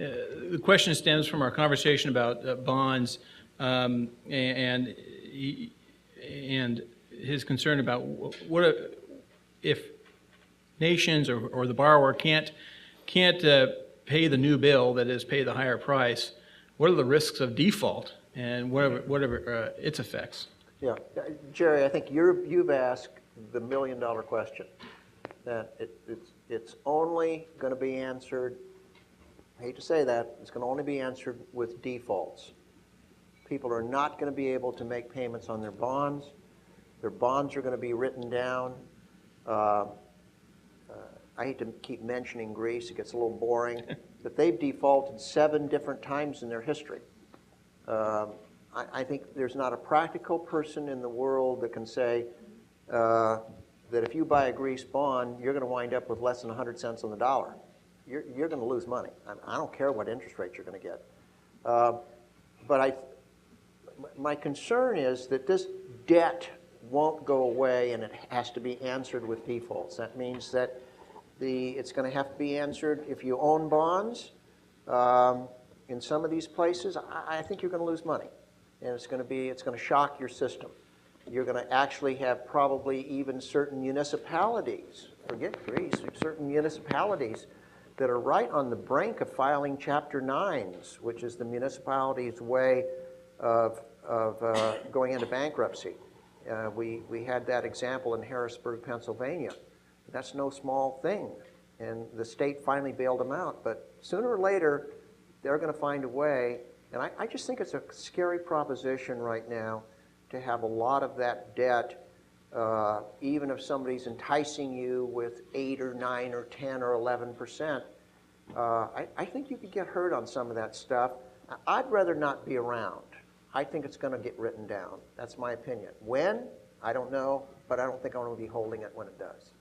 the question stems from our conversation about bonds and his concern about if nations or the borrower can't pay the new bill, that is, pay the higher price. What are the risks of default and whatever its effects? Yeah, Jerry, I think you've asked the million-dollar question. That it's only going to be answered. I hate to say that, it's going to only be answered with defaults. People are not going to be able to make payments on their bonds. Their bonds are going to be written down. I hate to keep mentioning Greece, it gets a little boring, but they've defaulted 7 different times in their history. I think there's not a practical person in the world that can say that if you buy a Greece bond, you're going to wind up with less than 100 cents on the dollar. You're going to lose money. I don't care what interest rate you're going to get. But my concern is that this debt won't go away and it has to be answered with defaults. That means that it's going to have to be answered if you own bonds. In some of these places, I think you're going to lose money. And it's going to shock your system. You're going to actually have probably even certain municipalities, forget Greece, certain municipalities that are right on the brink of filing Chapter 9s, which is the municipality's way of going into bankruptcy. We had that example in Harrisburg, Pennsylvania. That's no small thing. And the state finally bailed them out. But sooner or later, they're going to find a way. And I just think it's a scary proposition right now to have a lot of that debt, even if somebody's enticing you with 8 or 9 or 10 or 11%. I think you could get hurt on some of that stuff. I'd rather not be around. I think it's going to get written down. That's my opinion. When? I don't know, but I don't think I'm going to be holding it when it does.